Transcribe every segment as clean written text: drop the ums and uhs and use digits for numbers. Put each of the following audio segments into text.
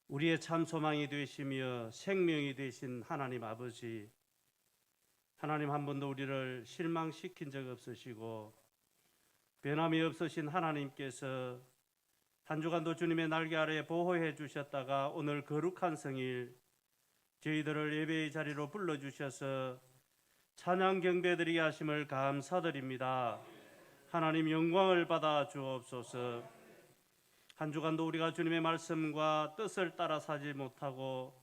우리의 참 소망이 되시며 생명이 되신 하나님 아버지, 하나님 한 번도 우리를 실망시킨 적 없으시고 변함이 없으신 하나님께서 한 주간도 주님의 날개 아래 보호해 주셨다가 오늘 거룩한 성일 저희들을 예배의 자리로 불러주셔서 찬양 경배드리게 하심을 감사드립니다. 하나님 영광을 받아 주옵소서. 한 주간도 우리가 주님의 말씀과 뜻을 따라 살지 못하고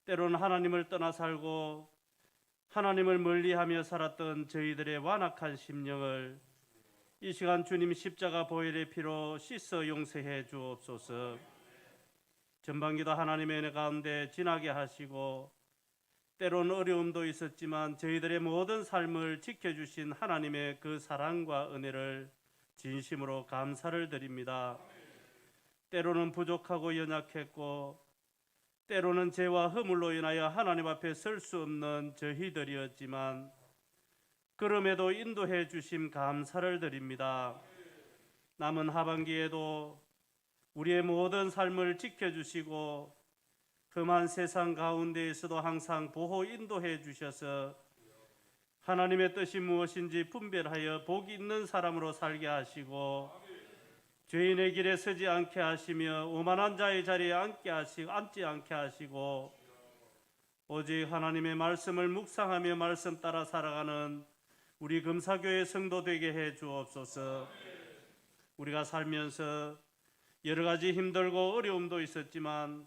때로는 하나님을 떠나 살고 하나님을 멀리하며 살았던 저희들의 완악한 심령을 이 시간 주님 십자가 보혈의 피로 씻어 용서해 주옵소서. 전반기도 하나님의 은혜 가운데 지나게 하시고 때로는 어려움도 있었지만 저희들의 모든 삶을 지켜주신 하나님의 그 사랑과 은혜를 진심으로 감사를 드립니다. 때로는 부족하고 연약했고 때로는 죄와 허물로 인하여 하나님 앞에 설 수 없는 저희들이었지만 그럼에도 인도해 주심 감사를 드립니다. 남은 하반기에도 우리의 모든 삶을 지켜주시고 험한 세상 가운데에서도 항상 보호 인도해 주셔서 하나님의 뜻이 무엇인지 분별하여 복 있는 사람으로 살게 하시고 죄인의 길에 서지 않게 하시며 오만한 자의 자리에 앉지 않게 하시고 오직 하나님의 말씀을 묵상하며 말씀 따라 살아가는 우리 금사교회 성도 되게 해 주옵소서. 우리가 살면서 여러 가지 힘들고 어려움도 있었지만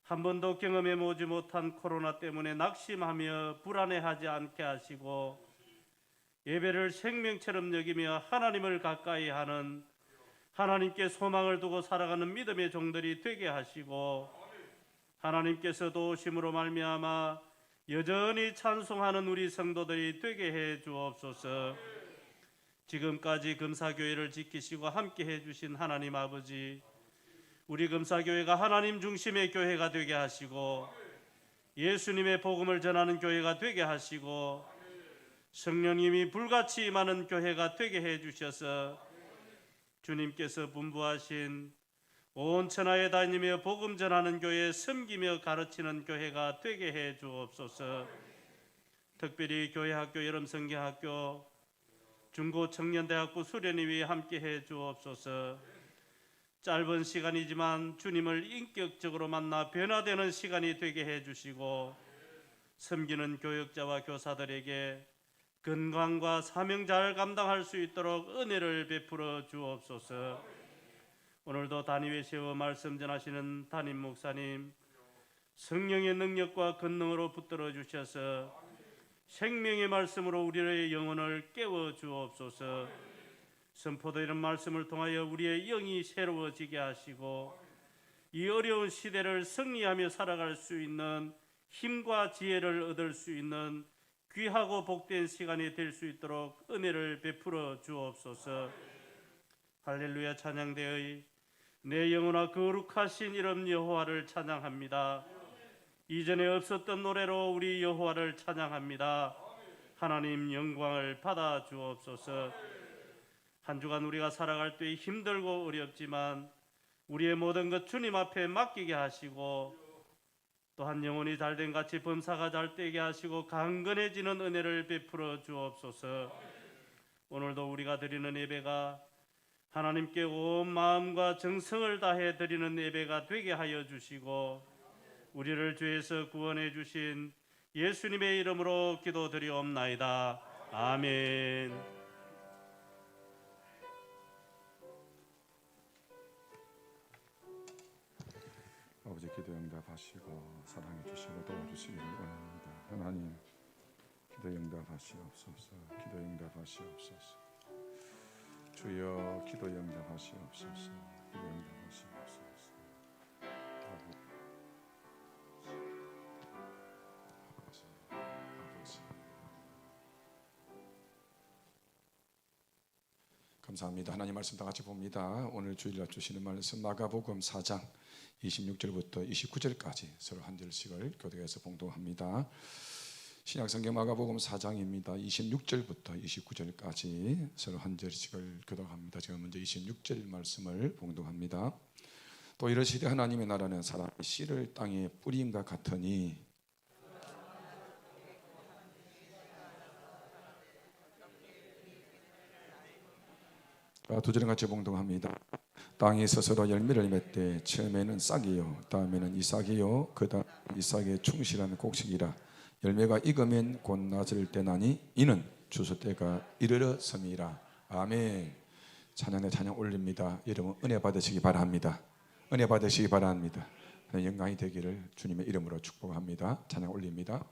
한 번도 경험해 보지 못한 코로나 때문에 낙심하며 불안해하지 않게 하시고 예배를 생명처럼 여기며 하나님을 가까이 하는 하나님께 소망을 두고 살아가는 믿음의 종들이 되게 하시고 하나님께서 도우심으로 말미암아 여전히 찬송하는 우리 성도들이 되게 해 주옵소서. 지금까지 금사교회를 지키시고 함께 해주신 하나님 아버지, 우리 금사교회가 하나님 중심의 교회가 되게 하시고 예수님의 복음을 전하는 교회가 되게 하시고 성령님이 불같이 임하는 교회가 되게 해주셔서 주님께서 분부하신 온 천하에 다니며 복음 전하는 교회, 섬기며 가르치는 교회가 되게 해 주옵소서. 특별히 교회학교, 여름성경학교, 중고청년대학부 수련회에 함께 해 주옵소서. 짧은 시간이지만 주님을 인격적으로 만나 변화되는 시간이 되게 해 주시고 섬기는 교역자와 교사들에게 건강과 사명 잘 감당할 수 있도록 은혜를 베풀어 주옵소서. 오늘도 단위에 세워 말씀 전하시는 담임 목사님 성령의 능력과 권능으로 붙들어 주셔서 생명의 말씀으로 우리의 영혼을 깨워 주옵소서. 선포되는 말씀을 통하여 우리의 영이 새로워지게 하시고 이 어려운 시대를 승리하며 살아갈 수 있는 힘과 지혜를 얻을 수 있는 귀하고 복된 시간이 될 수 있도록 은혜를 베풀어 주옵소서. 할렐루야. 찬양되의 내 영혼아 거룩하신 이름 여호와를 찬양합니다. 이전에 없었던 노래로 우리 여호와를 찬양합니다. 하나님 영광을 받아 주옵소서. 한 주간 우리가 살아갈 때 힘들고 어렵지만 우리의 모든 것 주님 앞에 맡기게 하시고 또한 영혼이 잘된 같이 범사가 잘 되게 하시고 강건해지는 은혜를 베풀어 주옵소서. 오늘도 우리가 드리는 예배가 하나님께 온 마음과 정성을 다해 드리는 예배가 되게 하여 주시고 우리를 죄에서 구원해 주신 예수님의 이름으로 기도드리옵나이다. 아멘. 아버지 기도 응답하시고 사랑해 주시고 도와주시기를 원합니다. 하나님 기도 응답하시옵소서. 기도 응답하시옵소서. 주여 기도 응답하시옵소서. 기도 응답하시옵소서. 아버지 감사합니다. 하나님 말씀 다 같이 봅니다. 오늘 주일날 주시는 말씀 마가복음 4장 26절부터 29절까지 서로 한 절씩을 교독해서 봉독합니다. 신약성경 마가복음 4장입니다. 26절부터 29절까지 서로 한 절씩을 교독합니다. 제가 먼저 26절 말씀을 봉독합니다. 또 이르시되 하나님의 나라는 사람의 씨를 땅에 뿌림과 같으니 두 절은 같이 봉독합니다. 땅이 스스로 열매를 맺되 처음에는 싹이요 다음에는 이삭이요 그다음 이삭의 충실한 곡식이라 열매가 익으면 곧 낮을 때나니 이는 주수 때가 이르렀음이라. 아멘. 찬양에 찬양 올립니다. 여러분 은혜 받으시기 바랍니다. 은혜 받으시기 바랍니다. 영광이 되기를 주님의 이름으로 축복합니다. 찬양 올립니다.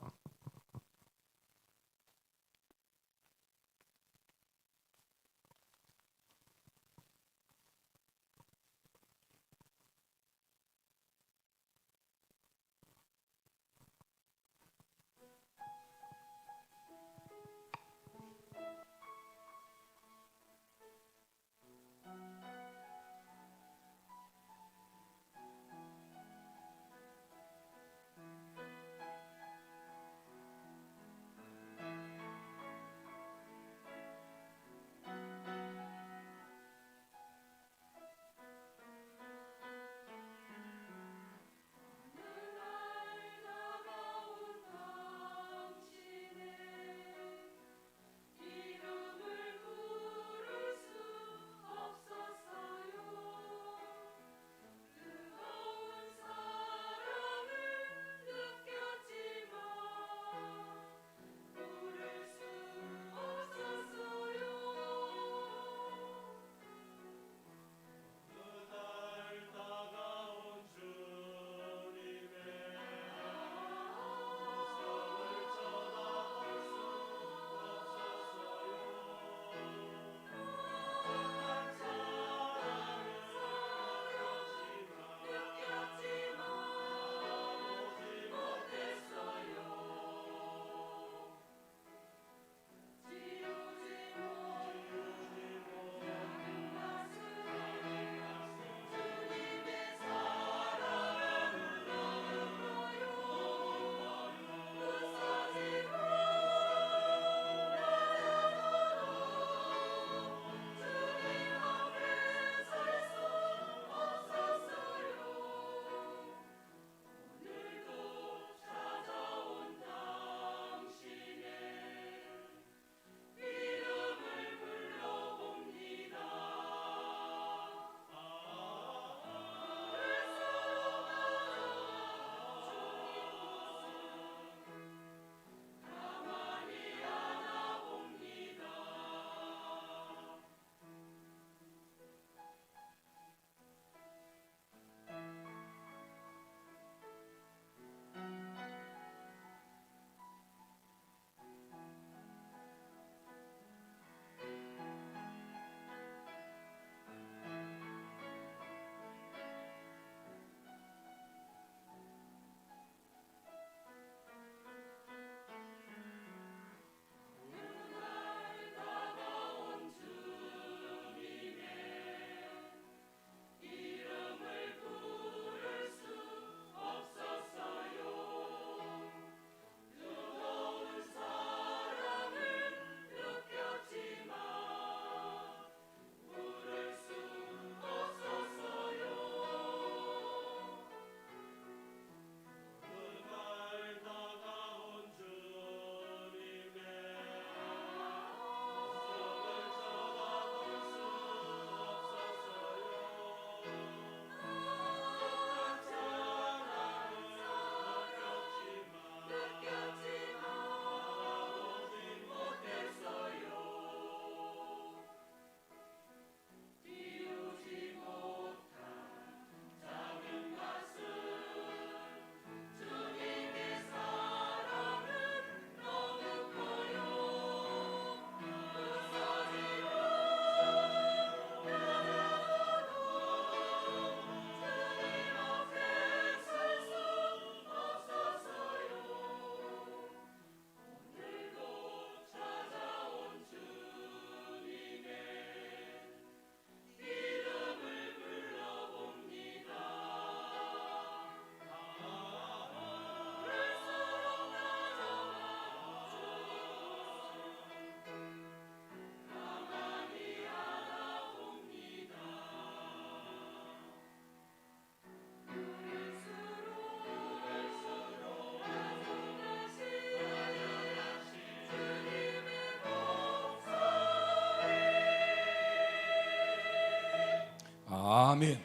아멘.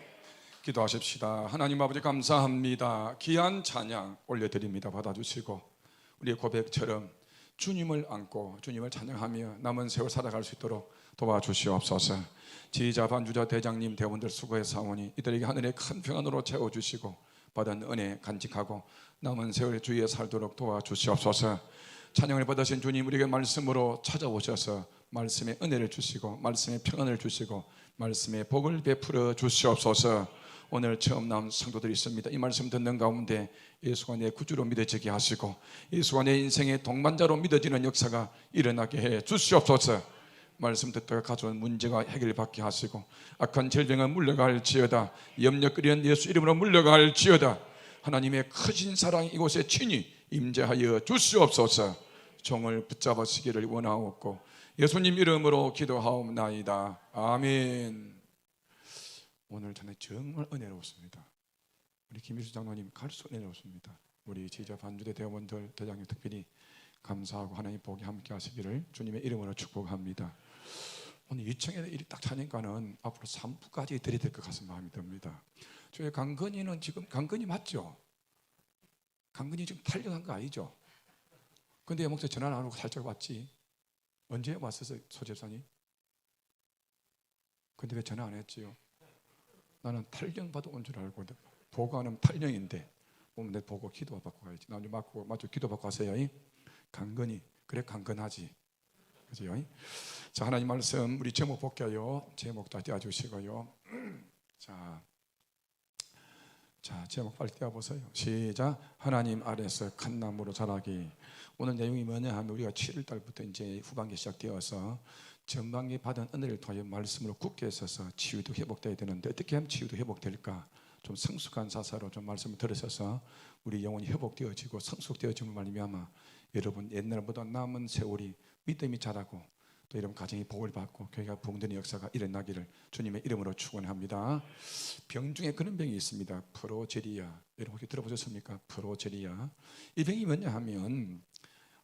기도하십시다. 하나님 아버지 감사합니다. 귀한 찬양 올려드립니다. 받아주시고 우리의 고백처럼 주님을 안고 주님을 찬양하며 남은 세월 살아갈 수 있도록 도와주시옵소서. 지휘자 반주자 대장님 대원들 수고했사오니 이들에게 하늘의 큰 평안으로 채워주시고 받은 은혜 간직하고 남은 세월 주위에 살도록 도와주시옵소서. 찬양을 받으신 주님 우리에게 말씀으로 찾아오셔서 말씀의 은혜를 주시고 말씀의 평안을 주시고 말씀의 복을 베풀어 주시옵소서. 오늘 처음 나온 성도들이 있습니다. 이 말씀 듣는 가운데 예수가 내 구주로 믿어지게 하시고 예수가 내 인생의 동반자로 믿어지는 역사가 일어나게 해 주시옵소서. 말씀 듣다가 가져온 문제가 해결받게 하시고 악한 질병은 물러갈지어다. 염려 끓이는 예수 이름으로 물러갈지어다. 하나님의 크신 사랑이 이곳에 친히 임재하여 주시옵소서. 종을 붙잡으시기를 원하옵고 예수님 이름으로 기도하옵나이다. 아멘. 오늘 저는 정말 은혜로웠습니다. 우리 김일수 장로님 가르쳐 은혜로웠습니다. 우리 지휘자 반주대 대원들 대장님 특별히 감사하고 하나님 복이 함께 하시기를 주님의 이름으로 축복합니다. 오늘 2층에 일이 딱 차니까는 앞으로 3부까지 드려야 될 것 같은 마음이 듭니다. 저희 강건이는 지금 강건이 맞죠? 강건이 지금 탈영한 거 아니죠? 근데 목사 전화 안 하고 살짝 왔지. 언제 왔었어요, 소집사님? 근데 왜 전화 안 했지요? 나는 탈영 받아 온 줄 알고 보고하는 탈영인데 오면 내 보고 기도 받고 가야지. 나중에 맞고 기도 받고 가세요. 강건이 그래 강건하지. 그죠? 자 하나님 말씀 우리 제목 볼게요. 제목 다 띄워주시고요. 자 제목 빨리 띄워보세요. 시작. 하나님 아래서 큰 나무로 자라기. 오늘 내용이 뭐냐 하면 우리가 7월달부터 이제 후반기 시작되어서 전반기 받은 은혜를 통하여 말씀으로 굳게 있어서 치유도 회복되어야 되는데 어떻게 하면 치유도 회복될까? 좀 성숙한 자세로 좀 말씀을 들으셔서 우리 영혼이 회복되어지고 성숙되어짐을 말미암아 여러분 옛날보다 남은 세월이 믿음이 자라고 또 여러분 가정이 복을 받고 교회가 부흥되는 역사가 일어나기를 주님의 이름으로 축원합니다. 병 중에 그런 병이 있습니다. 프로제리아. 여러분 혹시 들어보셨습니까? 프로제리아. 이 병이 뭐냐 하면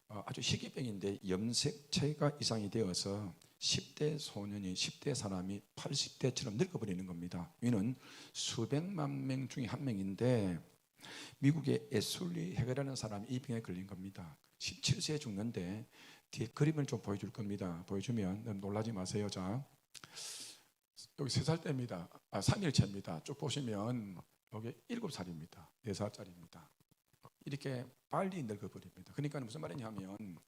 아주 희귀병인데 염색체가 이상이 되어서 10대 소년이 10대 사람이 80대처럼 늙어버리는 겁니다. 이는 수백만 명 중에 한 명인데 미국의 에슐리 해거라는 사람이 이 병에 걸린 겁니다. 17세에 죽는데 뒤에 그림을 좀 보여줄 겁니다. 보여주면 놀라지 마세요. 자, 여기 3살 때입니다. 3일째입니다. 쭉 보시면 여기 7살입니다. 4살짜리입니다. 이렇게 빨리 늙어버립니다. 그러니까 무슨 말이냐면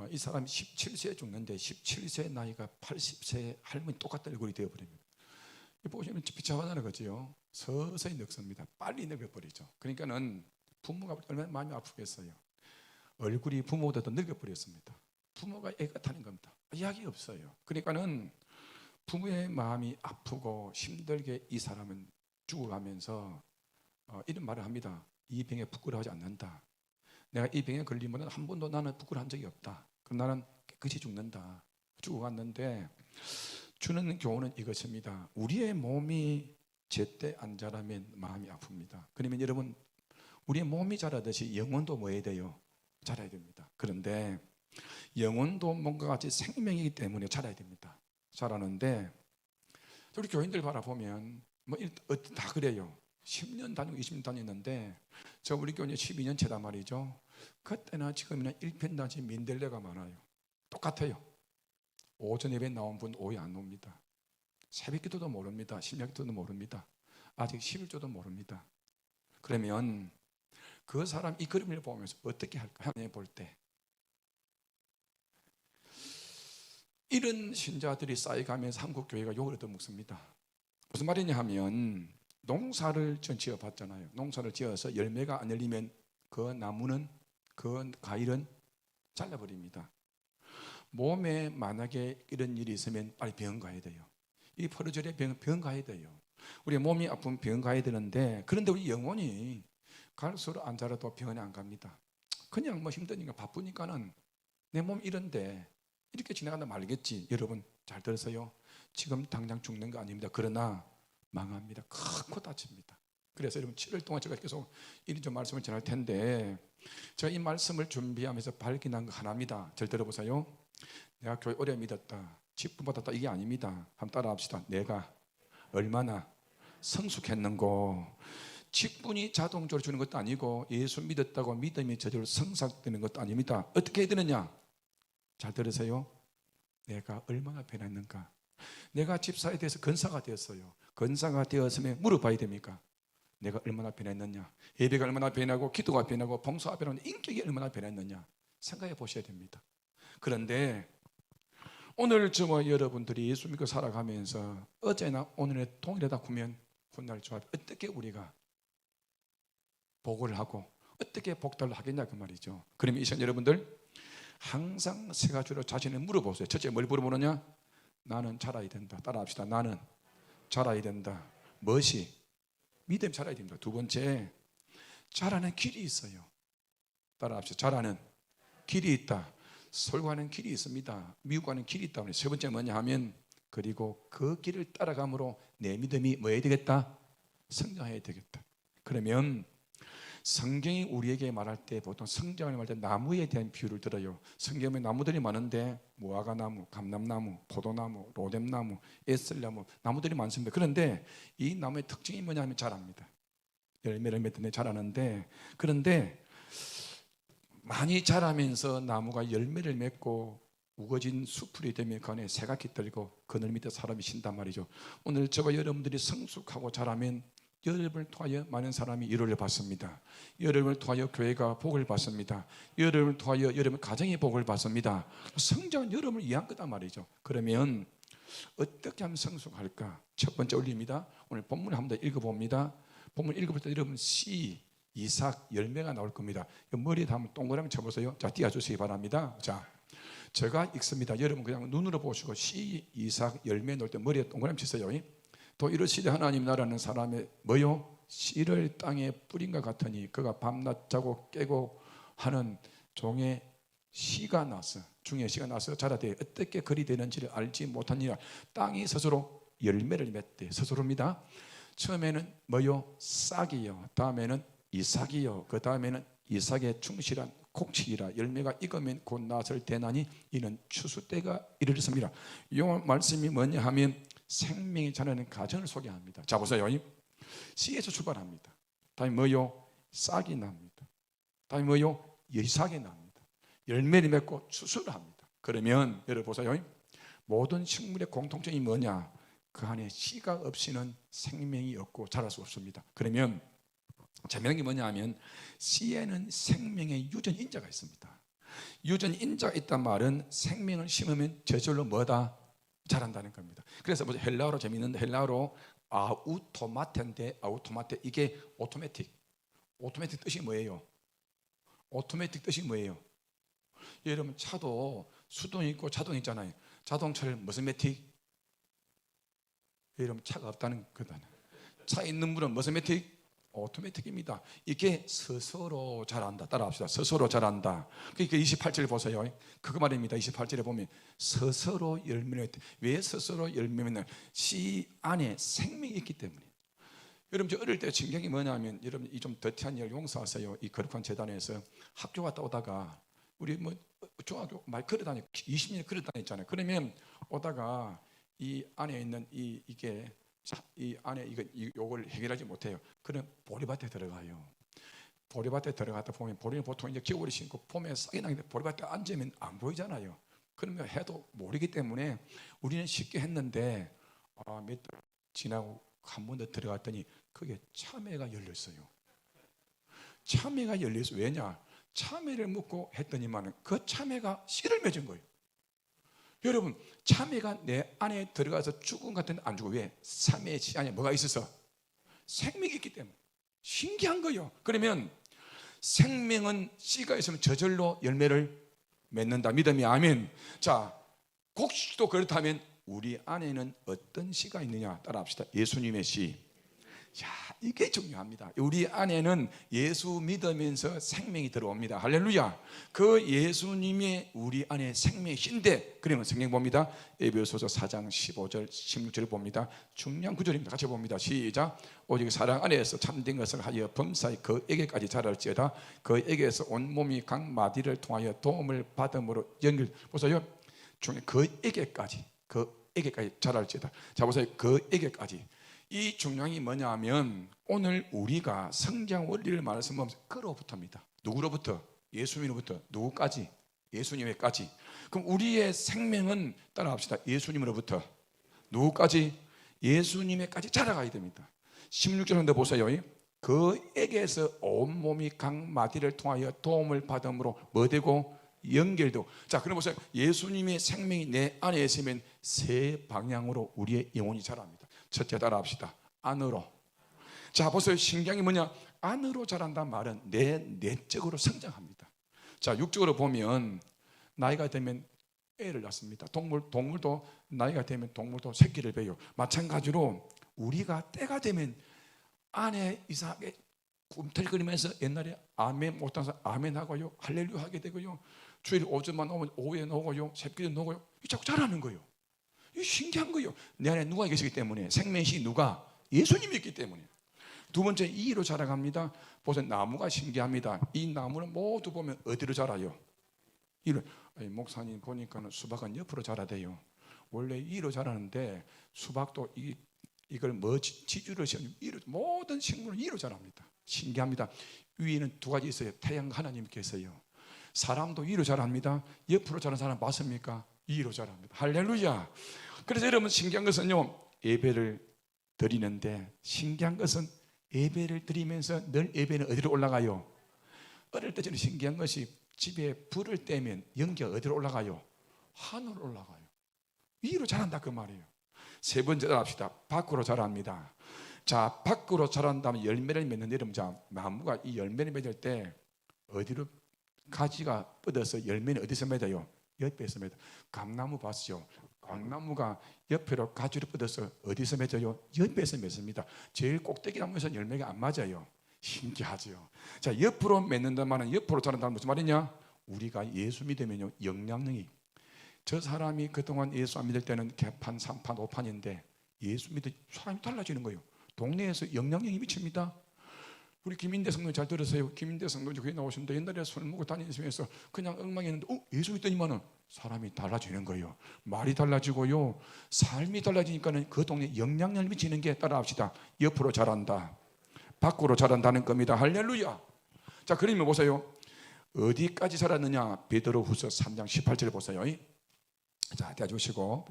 이 사람이 17세에 죽는데 17세 나이가 80세 할머니 똑같은 얼굴이 되어버립니다. 보시면 비참하다는 거죠. 서서히 늙습니다. 빨리 늙어버리죠. 그러니까는 부모가 얼마나 마음이 아프겠어요. 얼굴이 부모보다 더 늙어버렸습니다. 부모가 애 같다는 겁니다. 이야기 없어요. 그러니까는 부모의 마음이 아프고 힘들게 이 사람은 죽어가면서 이런 말을 합니다. 이 병에 부끄러워하지 않는다. 내가 이 병에 걸리면 한 번도 나는 부끄러워한 적이 없다. 그럼 나는 깨끗이 죽는다. 죽어갔는데 주는 교훈은 이것입니다. 우리의 몸이 제때 안 자라면 마음이 아픕니다. 그러면 여러분 우리의 몸이 자라듯이 영혼도 뭐 해야 돼요? 자라야 됩니다. 그런데 영혼도 뭔가 같이 생명이기 때문에 자라야 됩니다. 자라는데 우리 교인들 바라보면 뭐 다 그래요. 10년 다니고 20년 다녔는데 저 우리 교회 12년 차단 말이죠. 그때나 지금이나 일편단심 민들레가 많아요. 똑같아요. 오전 예배 나온 분 오후에 안 옵니다. 새벽 기도도 모릅니다. 심야 기도도 모릅니다. 아직 11조도 모릅니다. 그러면 그 사람 이 그림을 보면서 어떻게 할까? 하나님 볼 때 이런 신자들이 쌓여가면서 한국 교회가 욕을 얻어먹습니다. 무슨 말이냐 하면 농사를 지어봤잖아요. 농사를 지어서 열매가 안 열리면 그 나무는 그 과일은 잘라버립니다. 몸에 만약에 이런 일이 있으면 빨리 병원 가야 돼요. 이 포르절에 병원 가야 돼요. 우리 몸이 아프면 병원 가야 되는데 그런데 우리 영혼이 갈수록 안 자라도 병원에 안 갑니다. 그냥 뭐 힘드니까 바쁘니까는 내 몸 이런데 이렇게 지나간다 말겠지. 여러분 잘 들으세요. 지금 당장 죽는 거 아닙니다. 그러나 망합니다. 크고 다칩니다. 그래서 여러분 7월 동안 제가 계속 이리저리 말씀을 전할 텐데 제가 이 말씀을 준비하면서 발견한 거 하나입니다. 잘 들어보세요. 내가 교회 오래 믿었다, 직분 받았다 이게 아닙니다. 한번 따라합시다. 내가 얼마나 성숙했는고. 직분이 자동적으로 주는 것도 아니고 예수 믿었다고 믿음이 저절로 성사되는 것도 아닙니다. 어떻게 해야 되느냐? 잘 들으세요. 내가 얼마나 변했는가. 내가 집사에 대해서 권사가 되었어요. 권사가 되었으면 물어봐야 됩니까? 내가 얼마나 변했느냐, 예배가 얼마나 변하고 기도가 변하고 봉사가 변하고 인격이 얼마나 변했느냐 생각해 보셔야 됩니다. 그런데 오늘 저와 여러분들이 예수 믿고 살아가면서 어제나 오늘의 동일하다 보면 훗날 조합 어떻게 우리가 복을 하고 어떻게 복달을 하겠냐 그 말이죠. 그러면 이 시간 여러분들 항상 세 가지로 자신을 물어보세요. 첫째 뭘 물어보느냐? 나는 자라야 된다. 따라합시다. 나는 자라야 된다. 무엇이? 믿음 자라야 됩니다. 두 번째, 자라는 길이 있어요. 따라합시다. 자라는 길이 있다. 서울 가는 길이 있습니다. 미국 가는 길이 있다. 세 번째 뭐냐 하면 그리고 그 길을 따라감으로 내 믿음이 뭐 해야 되겠다? 성장해야 되겠다. 그러면 성경이 우리에게 말할 때 보통 성장을 말할 때 나무에 대한 비유를 들어요. 성경에 나무들이 많은데 무화과나무, 감람나무, 포도나무, 로뎀나무, 에슬나무 나무들이 많습니다. 그런데 이 나무의 특징이 뭐냐면 자랍니다. 열매를 맺는데 자라는데, 그런데 많이 자라면서 나무가 열매를 맺고 우거진 수풀이 되면 그 안에 새가 깃들고 그늘 밑에 사람이 쉰단 말이죠. 오늘 저와 여러분들이 성숙하고 자라면 여러분을 통하여 많은 사람이 위로를 받습니다. 여러분을 통하여 교회가 복을 받습니다. 여러분을 통하여 여러분 가정이 복을 받습니다. 성장은 여러분을 위한 거단 말이죠. 그러면 어떻게 하면 성숙할까? 첫 번째 올립니다. 오늘 본문을 한번 더 읽어봅니다. 본문 읽어볼 때 여러분 씨, 이삭, 열매가 나올 겁니다. 머리에 한번 동그라미 쳐보세요. 자, 띄워주시기 바랍니다. 자, 제가 읽습니다. 여러분 그냥 눈으로 보시고 씨, 이삭, 열매 나올 때 머리에 동그라미 치세요. 또 이르시되 하나님 나라는 사람의 뭐요? 씨를 땅에 뿌린 것 같으니 그가 밤낮 자고 깨고 하는 종의 씨가 나서 중에 씨가 나서 자라되 어떻게 그리 되는지를 알지 못하니라. 땅이 스스로 열매를 맺되 스스로입니다. 처음에는 뭐요? 싹이요. 다음에는 이삭이요. 그 다음에는 이삭의 충실한 곡식이라 열매가 익으면 곧 낫을 대나니 이는 추수 때가 이르렀습니다. 이 말씀이 뭐냐 하면 생명이 자라는 과정을 소개합니다. 자 보세요. 씨에서 출발합니다. 다음에 뭐요? 싹이 납니다. 다음에 뭐요? 이삭이 납니다. 열매를 맺고 추수를 합니다. 그러면 여러분 보세요. 모든 식물의 공통점이 뭐냐? 그 안에 씨가 없이는 생명이 없고 자랄 수 없습니다. 그러면 재미난 게 뭐냐 하면 씨에는 생명의 유전인자가 있습니다. 유전인자가 있단 말은 생명을 심으면 저절로 뭐다? 자란다는 겁니다. 그래서 헬라어로 재미있는데 헬라어로 아우토마테인데 아우토마테 이게 오토매틱. 오토매틱 뜻이 뭐예요? 오토매틱 뜻이 뭐예요? 여러분 차도 수동 있고 자동 있잖아요. 자동차를 무슨 매틱? 여러분 차가 없다는 거다. 차 있는 분은 무슨 매틱? 오토매틱입니다. 이게 스스로 자란다. 따라합시다. 스스로 자란다. 그러니까 28절 보세요. 그거 말입니다. 28절에 보면 스스로 열매를. 왜 스스로 열매를? 씨 안에 생명이 있기 때문에. 여러분 저 어릴 때 신경이 뭐냐면 여러분 이 좀 더티한 일 용서하세요. 이 거룩한 재단에서 학교 갔다 오다가 우리 뭐 중학교 많이 걸어다니 20년 걸어다녔잖아요. 그러면 오다가 이 안에 있는 이게 이 안에 이걸 해결하지 못해요. 그럼 보리밭에 들어가요. 보리밭에 들어갔다 보면 보리는 보통 이제 겨울에 심고 봄에 싹이 나는데 보리밭에 앉으면 안 보이잖아요. 그러면 해도 모르기 때문에 우리는 쉽게 했는데 몇 달 지나고 한 번 더 들어갔더니 그게 참외가 열렸어요. 참외가 열렸어요. 왜냐? 참외를 먹고 했더니만 그 참외가 씨를 맺은 거예요. 여러분 참외가 내 안에 들어가서 죽은 것 같은데 안 죽어. 왜? 참외 씨 안에 뭐가 있어서? 생명이 있기 때문에. 신기한 거예요. 그러면 생명은 씨가 있으면 저절로 열매를 맺는다. 믿음이 아멘. 자, 곡식도 그렇다면 우리 안에는 어떤 씨가 있느냐? 따라합시다. 예수님의 씨. 자, 이게 중요합니다. 우리 안에는 예수 믿으면서 생명이 들어옵니다. 할렐루야. 그 예수님의 우리 안에 생명이 신데, 그러면 성경 봅니다. 에베소서 4장 15절 16절을 봅니다. 중요한 구절입니다. 같이 봅니다. 시작. 오직 사랑 안에서 참된 것을 하여 범사에 그에게까지 자랄지어다. 그에게서 온몸이 각 마디를 통하여 도움을 받음으로 연결. 보세요. 중에 그에게까지 자랄지어다. 자 보세요. 그에게까지. 이 중요한 게 뭐냐면 오늘 우리가 성장 원리를 말씀하면서 그로부터입니다. 누구로부터? 예수님으로부터. 누구까지? 예수님에까지. 그럼 우리의 생명은 따라합시다. 예수님으로부터 누구까지? 예수님에까지 자라가야 됩니다. 16절인데 보세요. 그에게서 온몸이 각 마디를 통하여 도움을 받음으로 뭐 되고? 연결되고. 자, 그럼 보세요. 예수님의 생명이 내 안에 있으면 세 방향으로 우리의 영혼이 자랍니다. 첫째 따라합시다. 안으로. 자, 보세요. 신기한 게 뭐냐? 안으로 자란다는 말은 내적으로 성장합니다. 자, 육적으로 보면 나이가 되면 애를 낳습니다. 동물도 나이가 되면 동물도 새끼를 배요. 마찬가지로 우리가 때가 되면 안에 이상하게 꿈틀거리면서 옛날에 아멘 못한 사람 아멘 하고요, 할렐루야 하게 되고요, 주일 오전만 오면 오후에 오고요, 새끼도 오고요. 이 자꾸 자라는 거예요. 이 신기한 거예요. 내 안에 누가 계시기 때문에. 생명시 누가? 예수님이 있기 때문에. 두 번째, 이로 자라갑니다. 보세요. 나무가 신기합니다. 이 나무는 모두 보면 어디로 자라요? 이로. 목사님 보니까는 수박은 옆으로 자라대요. 원래 이로 자라는데 수박도 이걸 뭐 지주를 시험 이로, 모든 식물은 이로 자랍니다. 신기합니다. 위에는 두 가지 있어요. 태양과 하나님께서요. 사람도 이로 자랍니다. 옆으로 자라는 사람 봤습니까? 이로 자랍니다. 할렐루야. 그래서 여러분 신기한 것은요, 예배를 드리는데 신기한 것은 예배를 드리면서 늘 예배는 어디로 올라가요? 어릴 때 저는 신기한 것이 집에 불을 떼면 연기가 어디로 올라가요? 하늘로 올라가요. 위로 자란다 그 말이에요. 세 번째 합시다. 밖으로 자랍니다. 자, 밖으로 자란다면 열매를 맺는 여러분, 자, 나무가 이 열매를 맺을 때 어디로 가지가 뻗어서 열매는 어디서 맺어요? 옆에서 맺어요. 감나무 봤죠? 감나무가 옆으로 가지로 뻗어서 어디서 맺어요? 옆에서 맺습니다. 제일 꼭대기 나무에서 열매가 안 맞아요. 신기하죠. 자, 옆으로 맺는다는 말은 옆으로 자란다는 무슨 말이냐? 우리가 예수 믿으면요, 영향력이, 저 사람이 그동안 예수 안 믿을 때는 개판, 3판, 5판인데 예수 믿을 사람이 달라지는 거예요. 동네에서 영향력이 미칩니다. 우리 김인대 성도님 잘 들으세요. 김인대 성도님 거기 나오시는데 옛날에 술 먹고 다니면서 그냥 엉망했는데 예수 믿더니만은 사람이 달라지는 거예요. 말이 달라지고요, 삶이 달라지니까는 그 동네 영향력을 미치는 게, 따라합시다. 옆으로 자란다. 밖으로 자란다는 겁니다. 할렐루야. 자, 그러면 보세요. 어디까지 자랐느냐? 베드로후서 3장 18절 보세요. 자, 떼주시고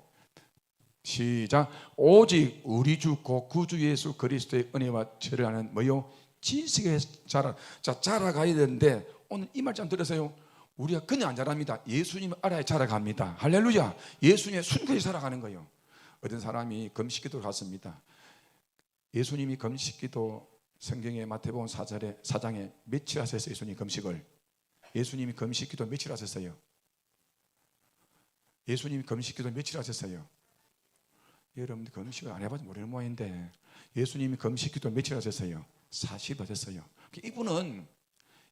시작. 오직 우리 주 곧 구주 예수 그리스도의 은혜와 절하는 뭐요? 지식에 자라가야 되는데 오늘 이 말씀 들으세요. 우리가 그냥 안 자랍니다. 예수님을 알아야 자라갑니다. 할렐루야. 예수님의 순간에 자라가는 거예요. 어떤 사람이 금식기도 갔습니다. 예수님이 금식기도 성경에 마태복음 4장에 며칠 하셨어요? 예수님 금식을. 예수님이 금식기도 며칠 하셨어요? 예수님이 금식기도 며칠 하셨어요? 여러분들 금식을 안 해봐도 모르는 모양인데 예수님이 금식기도 며칠 하셨어요? 40 하셨어요. 이분은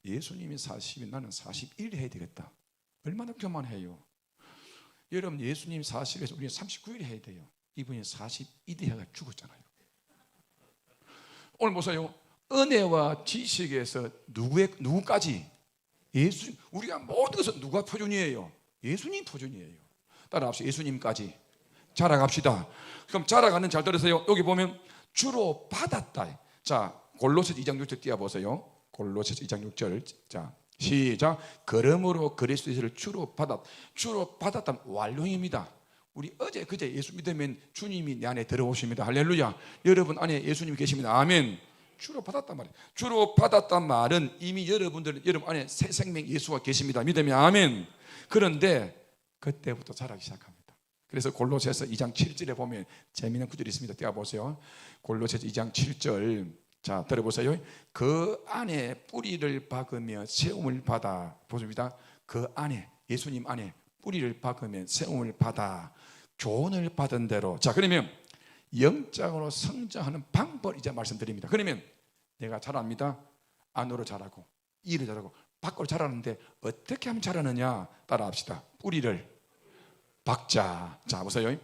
예수님이 40이 나는 41 해야 되겠다. 얼마나 교만해요. 여러분, 예수님이 40에서 우리는 39일 해야 돼요. 이분이 41일 해가 죽었잖아요. 오늘 보세요. 은혜와 지식에서 누구까지? 우리가 모든 것은 누가 표준이에요? 예수님 표준이에요. 따라합시다. 예수님까지 자라갑시다. 그럼 자라가는, 잘 들으세요. 여기 보면 주로 받았다. 자, 골로새서 2장 6절 띄워보세요. 골로새서 2장 6절. 자, 시작. 그러므로 그리스도를 주로 받았다는 완료입니다. 우리 어제 그제 예수 믿으면 주님이 내 안에 들어오십니다. 할렐루야. 여러분 안에 예수님이 계십니다. 아멘. 주로 받았단 말이에요. 주로 받았단 말은 이미 여러분 안에 새 생명 예수가 계십니다. 믿으면 아멘. 그런데 그때부터 자라기 시작합니다. 그래서 골로새서 2장 7절에 보면 재미있는 구절이 있습니다. 띄워보세요. 골로새서 2장 7절. 자, 들어보세요. 그 안에 뿌리를 박으며 세움을 받아. 보십니다. 그 안에, 예수님 안에 뿌리를 박으며 세움을 받아 교훈을 받은 대로. 자, 그러면 영적으로 성장하는 방법을 이제 말씀드립니다. 그러면 내가 자랍니다. 안으로 자라고, 이로 자라고, 밖으로 자라는데 어떻게 하면 자라느냐? 따라합시다. 뿌리를 박자. 자, 보세요.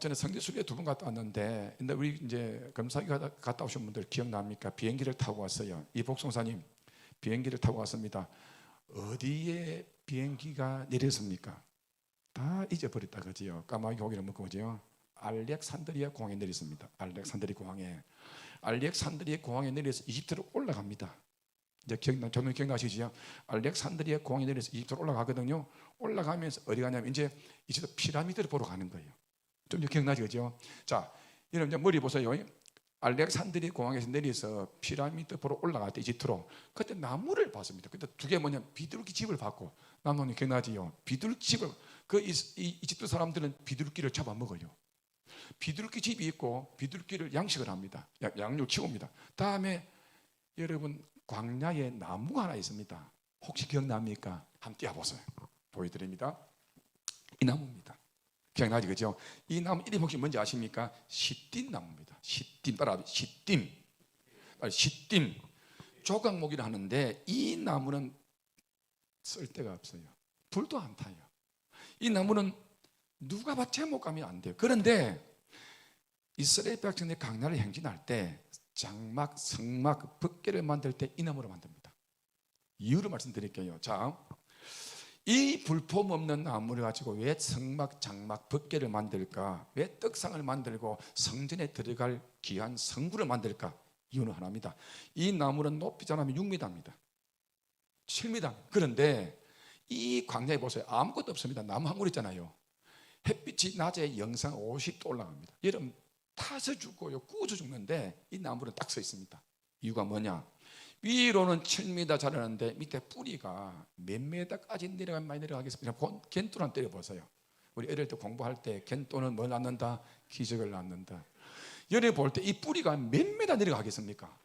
저는 성지 수비에 2번 갔다 왔는데, 근데 우리 이제 검사기 갔다 오신 분들 기억납니까? 비행기를 타고 왔어요. 이 복송사님 비행기를 타고 왔습니다. 어디에 비행기가 내렸습니까? 다 잊어버렸다, 그지요? 까마귀 고기를 먹고, 그지요? 알렉산드리아 공항에 내렸습니다. 알렉산드리아 공항에 내려서 이집트로 올라갑니다. 이제 저는 기억나시죠? 알렉산드리아 공항에 내려서 이집트로 올라가거든요. 올라가면서 어디 가냐면 이제 이집트 피라미드를 보러 가는 거예요. 좀 기억나시죠? 자, 여러분 이제 머리 보세요. 알렉산드리아 공항에서 내려서 피라미드 보러 올라갈 때 이집트로 그때 나무를 봤습니다. 그때 두 개 뭐냐, 비둘기 집을 봤고, 남론이 기억나지요? 비둘기 집을 이집트 사람들은 비둘기를 잡아 먹어요. 비둘기 집이 있고 비둘기를 양식을 합니다. 양육 키웁니다. 다음에 여러분 광야에 나무가 하나 있습니다. 혹시 기억납니까? 한번 띄워보세요. 보여드립니다. 이 나무입니다. 기억나지, 그죠? 이 나무 이름 혹시 뭔지 아십니까? 시딘 나무입니다. 시딘, 따라 시딘. 조각목이라 하는데 이 나무는 쓸 데가 없어요. 불도 안 타요. 이 나무는 누가 봐도 제목감이 안 돼요. 그런데 이스라엘 백성들이 광야를 행진할 때 장막, 성막, 덮개를 만들 때 이 나무로 만듭니다. 이유를 말씀드릴게요. 자, 이 불품 없는 나무를 가지고 왜 성막, 장막, 덮개를 만들까? 왜 떡상을 만들고 성전에 들어갈 귀한 성구를 만들까? 이유는 하나입니다. 이 나무는 높이 자라면 6m입니다. 7m. 그런데 이 광야에 보세요. 아무것도 없습니다. 나무 한 그루 있잖아요. 햇빛이 낮에 영상 50도 올라갑니다. 여러분 타서 죽고요, 구워서 죽는데 이 나무는 딱 서 있습니다. 이유가 뭐냐? 위로는 7m 자라는데 밑에 뿌리가 몇 m까지 내려가면 많이 내려가겠습니다. 겐토를 한번 때려보세요. 우리 어릴 때 공부할 때 겐토는 뭘 낳는다? 기적을 낳는다. 열에 볼 때 이 뿌리가 몇 m 내려가겠습니까?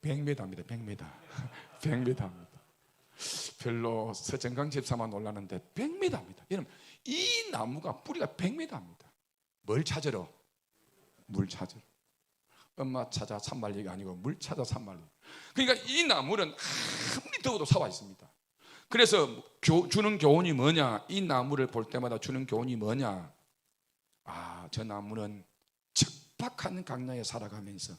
100m입니다. 100m입니다. 별로 서정강 집사만 놀랐는데 100m입니다. 여러분 이 나무가 뿌리가 100m입니다. 뭘 찾으러? 물 찾으러. 엄마 찾아 산말리가 아니고 물 찾아 산말리. 그러니까 이 나무는 아무리 더워도 살아 있습니다. 그래서 주는 교훈이 뭐냐? 이 나무를 볼 때마다 주는 교훈이 뭐냐? 저 나무는 척박한 광야에 살아가면서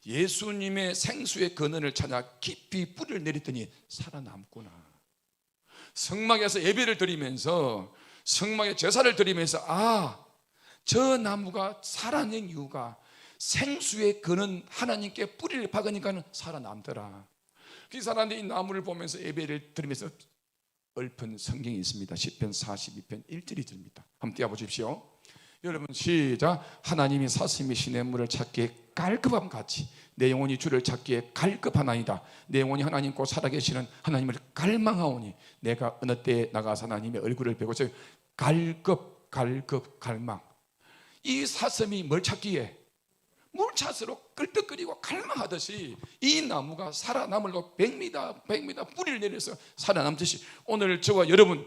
예수님의 생수의 근원을 찾아 깊이 뿌리를 내렸더니 살아남구나. 성막에서 예배를 드리면서, 성막에 제사를 드리면서 저 나무가 살아낸 이유가 생수의 근원 하나님께 뿌리를 박으니까 살아남더라. 그 사람들이 이 나무를 보면서 예배를 드리면서 읊은 성경이 있습니다. 시편 42편 1절이 됩니다. 한번 띄워보십시오. 여러분 시작. 하나님이 사슴이 시냇물을 찾기에 갈급함 같이 내 영혼이 주를 찾기에 갈급하나이다. 내 영혼이 하나님 곧 살아계시는 하나님을 갈망하오니 내가 어느 때에 나가서 하나님의 얼굴을 보고서 갈망. 이 사슴이 뭘 찾기에? 물 찾으러 끌떡거리고 갈망하듯이 이 나무가 살아남으려고 100m 뿌리를 내려서 살아남듯이 오늘 저와 여러분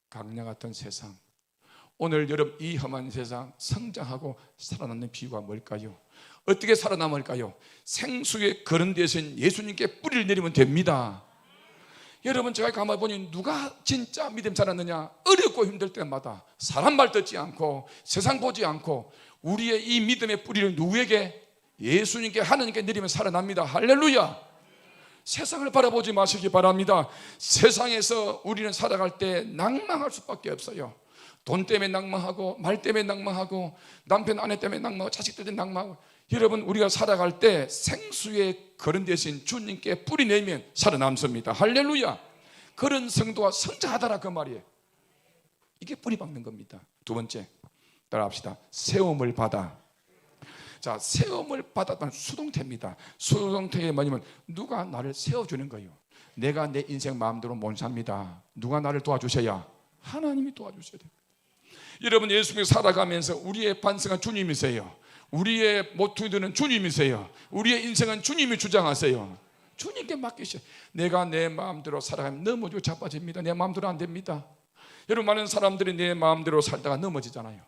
광야 같은 세상, 오늘 여러분 이 험한 세상 성장하고 살아남는 비유가 뭘까요? 어떻게 살아남을까요? 생수의 그런 데서는 예수님께 뿌리를 내리면 됩니다. 여러분 제가 가만히 보니 누가 진짜 믿음 살았느냐? 어렵고 힘들 때마다 사람 말 듣지 않고 세상 보지 않고 우리의 이 믿음의 뿌리를 누구에게? 예수님께 하나님께 내리면 살아납니다. 할렐루야. 세상을 바라보지 마시기 바랍니다. 세상에서 우리는 살아갈 때 낭망할 수밖에 없어요. 돈 때문에 낭망하고 말 때문에 낭망하고 남편 아내 때문에 낭망하고 자식들 때문에 낭망하고 여러분 우리가 살아갈 때 생수의 그런 대신 주님께 뿌리 내면 살아남습니다. 할렐루야. 그런 성도가 성장하더라 그 말이에요. 이게 뿌리 박는 겁니다. 두 번째 따라합시다. 세움을 받아. 자, 세움을 받았다는 수동태입니다. 수동태가 뭐냐면 누가 나를 세워주는 거예요. 내가 내 인생 마음대로 못 삽니다. 누가 나를 도와주셔야? 하나님이 도와주셔야 돼요. 여러분 예수님이 살아가면서 우리의 반성은 주님이세요. 우리의 모퉁이들은 주님이세요. 우리의 인생은 주님이 주장하세요. 주님께 맡기셔. 내가 내 마음대로 살아가면 넘어지고 자빠집니다. 내 마음대로 안 됩니다. 여러분 많은 사람들이 내 마음대로 살다가 넘어지잖아요.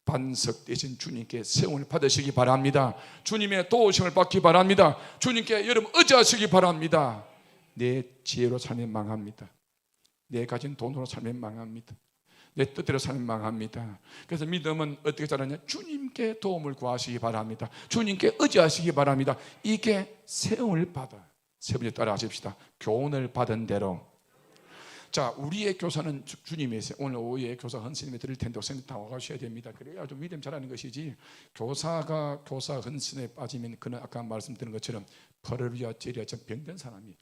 반석 대신 주님께 세움을 받으시기 바랍니다. 주님의 도우심을 받기 바랍니다. 주님께 여러분 의지하시기 바랍니다. 내 지혜로 살면 망합니다. 내 가진 돈으로 살면 망합니다. 내 뜻대로 살면 망합니다. 그래서 믿음은 어떻게 자라냐? 주님께 도움을 구하시기 바랍니다. 주님께 의지하시기 바랍니다. 이게 세움을 받아. 세 번째 따라하십시다. 교훈을 받은 대로. 자, 우리의 교사는 주님이세요. 오늘 오후에 교사 헌신에 드릴 텐데 선생님 다 와가셔야 됩니다. 그래야 좀 믿음 잘하는 것이지, 교사가 교사 헌신에 빠지면 그는 아까 말씀드린 것처럼 퍼르비아 제리아 전 병든 사람이,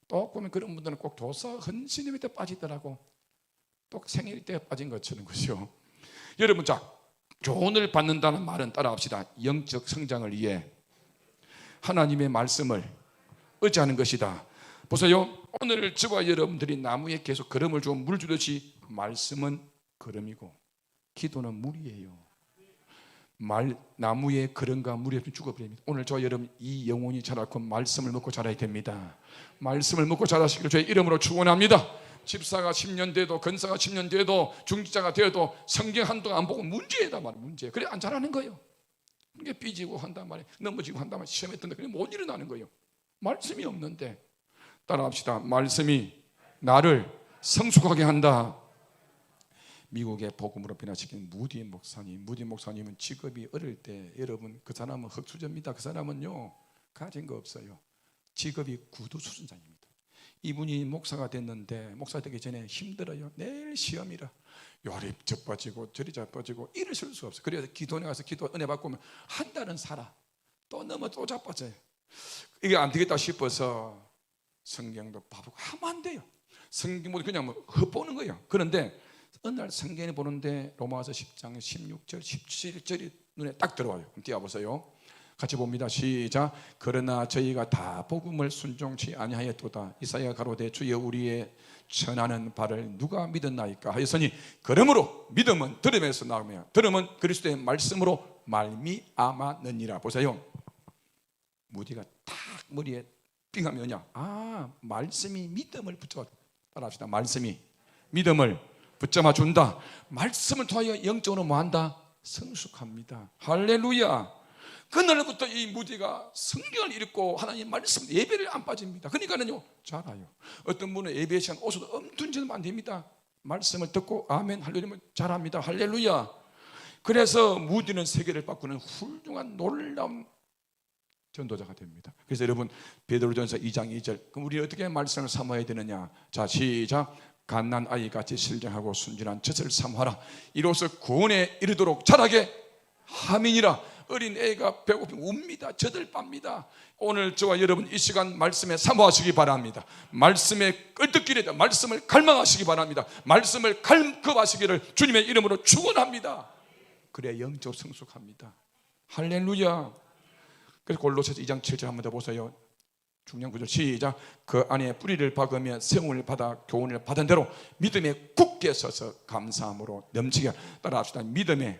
또 보면 그런 분들은 꼭 교사 헌신에 빠지더라고. 또 생일 때 빠진 것처럼. 그죠? 여러분, 자, 교훈을 받는다는 말은 따라합시다. 영적 성장을 위해 하나님의 말씀을 의지하는 것이다. 보세요. 오늘 저와 여러분들이 나무에 계속 걸음을 주고 물 주듯이 말씀은 걸음이고 기도는 물이에요. 나무에 걸음과 물이 없으면 죽어버립니다. 오늘 저와 여러분 이 영혼이 자라고 말씀을 먹고 자라야 됩니다. 말씀을 먹고 자라시기를 주의 이름으로 축원합니다. 집사가 10년 돼도, 건사가 10년 돼도, 중직자가 되어도 성경 한동안 안 보고 문제다 말이야. 문제. 그래 안 자라는 거예요. 그게 삐지고 한단 말이에요. 넘어지고 한단 말이에요. 시험에 뜬다. 그래 못 일어나는 거예요. 말씀이 없는데. 따라합시다. 말씀이 나를 성숙하게 한다. 미국의 복음으로 변화시킨 무디 목사님은 직업이 어릴 때, 여러분 그 사람은 흑수저입니다. 그 사람은요 가진 거 없어요. 직업이 구두 수준자입니다. 이분이 목사가 됐는데 목사 되기 전에 힘들어요. 내일 시험이라 요리 자빠지고 저리 자빠지고 일을 쓸 수 없어요. 그래서 기도원에 가서 기도 은혜 받고 오면 한 달은 살아. 또 넘어 또 자빠져요. 이게 안 되겠다 싶어서 성경도 봐보고 하면 안 돼요. 성경 모두 그냥 헛보는 거예요. 그런데 어느 날 성경에 보는데 로마서 10장 16절 17절이 눈에 딱 들어와요. 그럼 띄워보세요. 같이 봅니다. 시작. 그러나 저희가 다 복음을 순종치 아니하였도다. 이사야 가로되 주여 우리의 전하는 바를 누가 믿었나이까 하였으니 그러므로 믿음은 들음에서 나오며 들음은 그리스도의 말씀으로 말미암았느니라. 보세요. 무디가 탁 머리에 삥 하면 뭐냐? 아, 말씀이 믿음을 붙잡아. 따라합시다. 말씀이 믿음을 붙잡아 준다. 말씀을 통하여 영적으로 뭐한다? 성숙합니다. 할렐루야. 그날부터 이 무디가 성경을 읽고 하나님 말씀 예배를 안 빠집니다. 그러니까는요 잘아요. 어떤 분은 예배 시간 오셔도 엄두지면 안 됩니다. 말씀을 듣고 아멘 할렐루야 잘합니다. 할렐루야. 그래서 무디는 세계를 바꾸는 훌륭한 놀라운 전도자가 됩니다. 그래서 여러분 베드로전서 2장 2절 그럼 우리 어떻게 말씀을 삼아야 되느냐? 자 시작. 갓난 아이같이 신령하고 순진한 젖을 삼하라. 이로써 구원에 이르도록 자라게 함이니라. 어린 애가 배고프면 웁니다. 젖을 빱니다. 오늘 저와 여러분 이 시간 말씀에 사모하시기 바랍니다. 말씀에 끄떡기려다 말씀을 갈망하시기 바랍니다. 말씀을 갈급하시기를 주님의 이름으로 축원합니다. 그래야 영적 성숙합니다. 할렐루야. 그래서 골로새서 2장 7절 한번 더 보세요. 중요한 구절 시작. 그 안에 뿌리를 박으며 세움을 받아 교훈을 받은 대로 믿음에 굳게 서서 감사함으로 넘치게. 따라합시다. 믿음에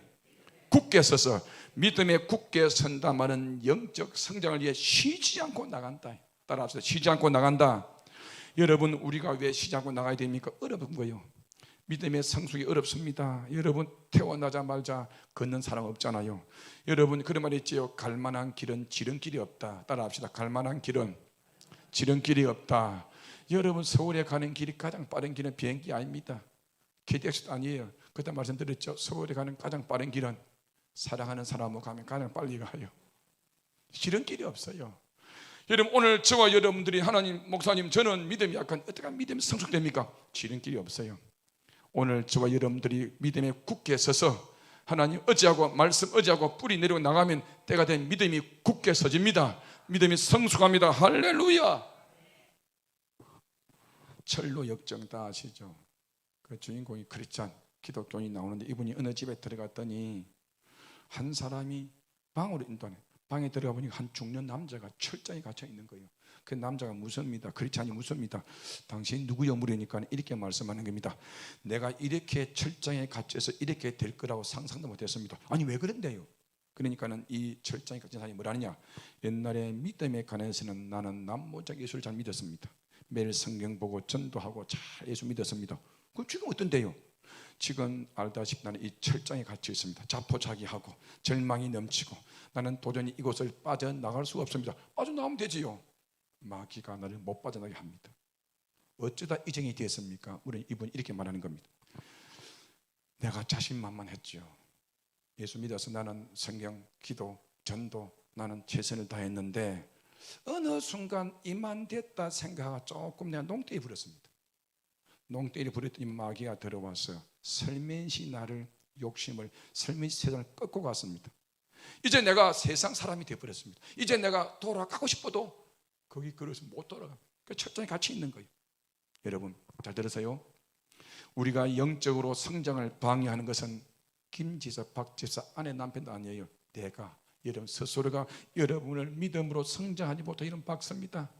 굳게 서서. 믿음에 굳게 선다 말은 영적 성장을 위해 쉬지 않고 나간다. 따라합시다. 쉬지 않고 나간다. 여러분 우리가 왜 쉬지 않고 나가야 됩니까? 어려운 거예요. 믿음의 성숙이 어렵습니다. 여러분 태어나자마자 걷는 사람 없잖아요. 여러분 그런 말 있지요. 갈만한 길은 지름길이 없다. 따라합시다. 갈만한 길은 지름길이 없다. 여러분 서울에 가는 길이 가장 빠른 길은 비행기 아닙니다. KTX도 아니에요. 그때 말씀드렸죠. 서울에 가는 가장 빠른 길은 사랑하는 사람하고 가면 가장 빨리 가요. 지름길이 없어요. 여러분 오늘 저와 여러분들이 하나님 목사님 저는 믿음이 약간 어떻게 믿음이 성숙됩니까? 지름길이 없어요. 오늘 저와 여러분들이 믿음에 굳게 서서 하나님 의지하고 말씀 의지하고 뿌리 내리고 나가면 때가 된 믿음이 굳게 서집니다. 믿음이 성숙합니다. 할렐루야. 철로 역정 다 아시죠? 그 주인공이 크리스찬 기독교인이 나오는데 이분이 어느 집에 들어갔더니 한 사람이 방으로 인도하네. 방에 들어가 보니 한 중년 남자가 철장에 갇혀 있는 거예요. 그 남자가 무섭니다. 크리스찬이 무섭니다. 당신 누구여 물으니까 이렇게 말씀하는 겁니다. 내가 이렇게 철장에 갇혀서 이렇게 될 거라고 상상도 못했습니다. 아니 왜 그런데요? 그러니까는 이 철장에 갇힌 사람이 뭐라느냐? 옛날에 믿음에 관해서는 나는 남모작 예수를 잘 믿었습니다. 매일 성경 보고 전도하고 잘 예수 믿었습니다. 그럼 지금 어떤데요? 지금 알다시피 나는 이 철장에 갇혀 있습니다. 자포자기하고 절망이 넘치고 나는 도저히 이곳을 빠져나갈 수가 없습니다. 빠져나가면 되지요. 마귀가 나를 못 빠져나게 합니다. 어쩌다 이정이 되었습니까? 우리 이분 이렇게 말하는 겁니다. 내가 자신만만했죠. 예수 믿어서 나는 성경, 기도, 전도 나는 최선을 다했는데 어느 순간 이만 됐다 생각하고 조금 내가 농땡이 부렸습니다. 농땡이를 부렸더니 마귀가 들어와서 설면시 나를 욕심을 설면시 세상을 꺾고 갔습니다. 이제 내가 세상 사람이 되어버렸습니다. 이제 내가 돌아가고 싶어도 거기 걸어서 못 돌아가. 그 철장에 갇혀 있는 거예요. 여러분 잘 들으세요. 우리가 영적으로 성장을 방해하는 것은 김지사, 박지사, 아내, 남편도 아니에요. 내가, 여러분 스스로가 여러분을 믿음으로 성장하지 못한 이런 박스입니다.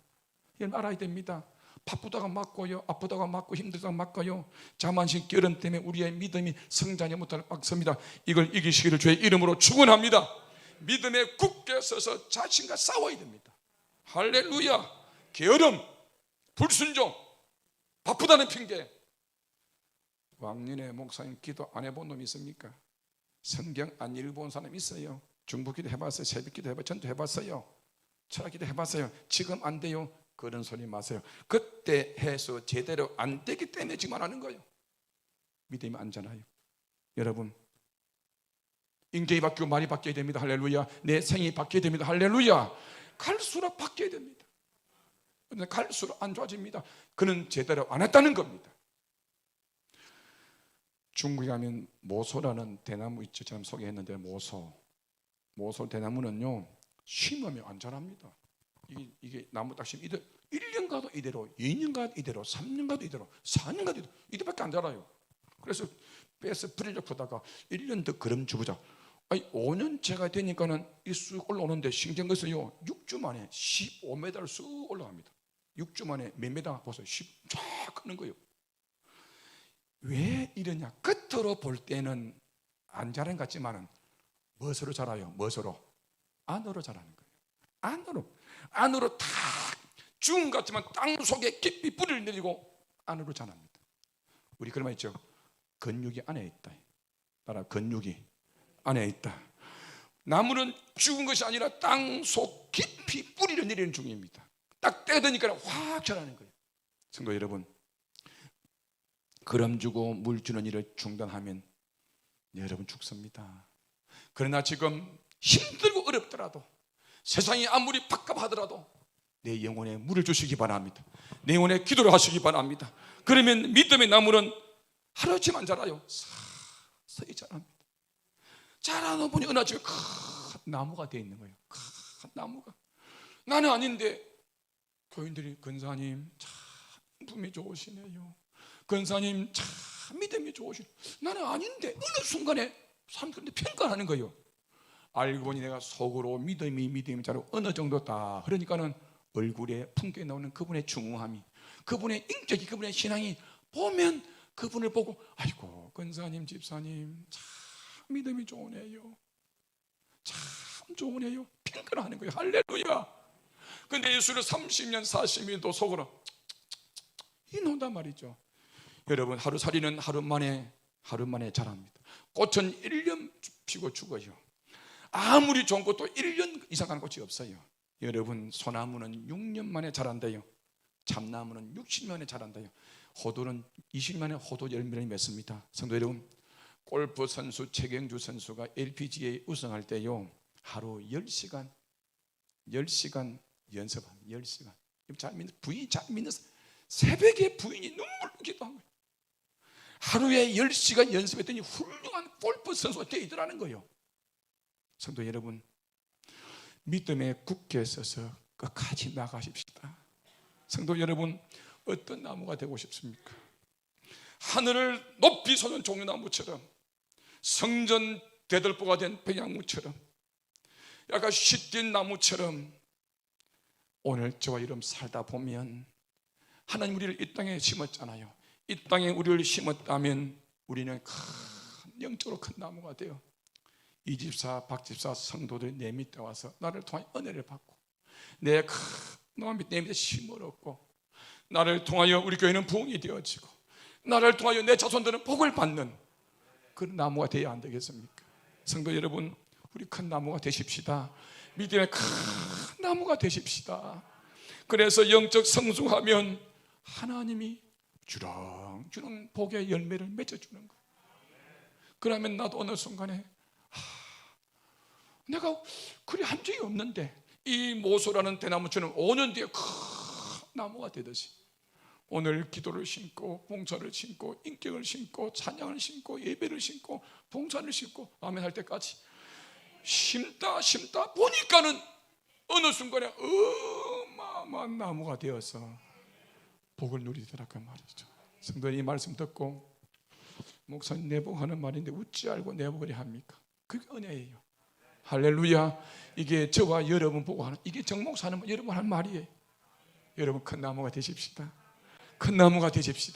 여러분 알아야 됩니다. 바쁘다가 맞고요, 아프다가 맞고 힘들다가 맞고요, 자만심 결혼 때문에 우리의 믿음이 성장하지 못하는 박스입니다. 이걸 이기시기를 주의 이름으로 축원합니다. 믿음에 굳게 서서 자신과 싸워야 됩니다. 할렐루야. 게으름, 불순종, 바쁘다는 핑계. 왕년에 목사님 기도 안 해본 놈 있습니까? 성경 안 읽어본 사람 있어요? 중보기도 해봤어요? 새벽기도 해봤어요? 전도 해봤어요? 철학기도 해봤어요? 지금 안 돼요? 그런 소리 마세요. 그때 해서 제대로 안 되기 때문에 지금 안 하는 거예요. 믿음이 안 자라요. 여러분 인격이 바뀌고 말이 바뀌어야 됩니다. 할렐루야. 내 생이 바뀌어야 됩니다. 할렐루야. 갈수록 바뀌어야 됩니다. 그런데 갈수록 안 좋아집니다. 그는 제대로 안 했다는 겁니다. 중국에 가면 모소라는 대나무 있죠. 제가 소개했는데 모소 대나무는요 심으면 안 자랍니다. 이게 나무 딱 심으면 1년 가도 이대로, 2년 가도 이대로, 3년 가도 이대로, 4년 가도 이대로, 이대밖에 안 자라요. 그래서 빼서 뿌리를 푸다가 1년 더 걸음 주보자. 아니 5년째가 되니까는 이 쑥 올라오는데 신기한 것은요 6주 만에 15m를 쑥 올라갑니다. 6주 만에 몇 메다 보세요. 쫙 크는 거예요. 왜 이러냐? 겉으로 볼 때는 안 자란 것 같지만은 무엇으로 자라요? 무엇으로? 안으로 자라는 거예요. 안으로 다 죽은 것 같지만 땅 속에 깊이 뿌리를 내리고 안으로 자랍니다. 우리 그런 말 있죠. 근육이 안에 있다. 따라 근육이 안에 있다. 나무는 죽은 것이 아니라 땅 속 깊이 뿌리를 내리는 중입니다. 딱 때가 되니까 확 자라는 거예요. 성도 여러분, 거름 주고 물 주는 일을 중단하면 여러분 죽습니다. 그러나 지금 힘들고 어렵더라도 세상이 아무리 팍팍하더라도 내 영혼에 물을 주시기 바랍니다. 내 영혼에 기도를 하시기 바랍니다. 그러면 믿음의 나무는 하루아침에 자라요. 서서히 자랍니다. 자라다 보니 어느 아침에 큰 나무가 되어 있는 거예요. 큰 나무가. 나는 아닌데 교인들이 권사님 참 품이 좋으시네요. 권사님 참 믿음이 좋으시네요. 나는 아닌데 어느 순간에 사람들한테 평가하는 거예요. 알고 보니 내가 속으로 믿음이 자로 어느 정도다. 그러니까는 얼굴에 풍겨 나오는 그분의 중후함이, 그분의 인격이, 그분의 신앙이 보면 그분을 보고 아이고 권사님 집사님 참 믿음이 좋으네요. 참 좋으네요. 평가를 하는 거예요. 할렐루야. 근데 예수를 30년 40년도 속으로 이놈다 말이죠. 여러분 하루살이는 하루 만에 자랍니다. 꽃은 1년 피고 죽어요. 아무리 좋은 꽃도 1년 이상 가는 꽃이 없어요. 여러분 소나무는 6년 만에 자란대요. 참나무는 60년 만에 자란대요. 호두는 20년 만에 호두 열매를 맺습니다. 성도 여러분, 골프 선수 최경주 선수가 LPGA 우승할 때요 하루 10시간 연습합니다. 10시간. 부인이 잘 믿는 새벽에 부인이 눈물 흘기도 한 거예요. 하루에 10시간 연습했더니 훌륭한 골프 선수가 되더라는 거예요. 성도 여러분, 믿음에 굳게 서서 끝까지 나가십시다. 성도 여러분, 어떤 나무가 되고 싶습니까? 하늘을 높이 솟는 종려나무처럼, 성전 대들보가 된 백양무처럼, 약간 시뛴 나무처럼 오늘 저와 여러분 살다 보면 하나님 우리를 이 땅에 심었잖아요. 이 땅에 우리를 심었다면 우리는 큰 영적으로 큰 나무가 돼요. 이 집사, 박 집사 성도들이 내 밑에 와서 나를 통하여 은혜를 받고 내 밑에 힘을 얻고 나를 통하여 우리 교회는 부흥이 되어지고 나를 통하여 내 자손들은 복을 받는 그런 나무가 되어야 안 되겠습니까? 성도 여러분, 우리 큰 나무가 되십시다. 믿음의 큰 나무가 되십시다. 그래서 영적 성숙하면 하나님이 주렁주렁 복의 열매를 맺어주는 거예요. 그러면 나도 어느 순간에 내가 그리 한 적이 없는데 이 모소라는 대나무처럼 5년 뒤에 큰 나무가 되듯이 오늘 기도를 심고 봉사를 심고 인격을 심고 찬양을 심고 예배를 심고 봉사를 심고 아멘 할 때까지 심다 보니까는 어느 순간에 어마어마한 나무가 되어서 복을 누리더라고 말이죠. 성도님 이 말씀 듣고 목사님 내복하는 말인데 어찌 알고 내복을 합니까? 그게 은혜예요. 할렐루야. 이게 저와 여러분 보고 하는, 이게 정목사는 여러분 하는 말이에요. 여러분 큰 나무가 되십시다. 큰 나무가 되십시다.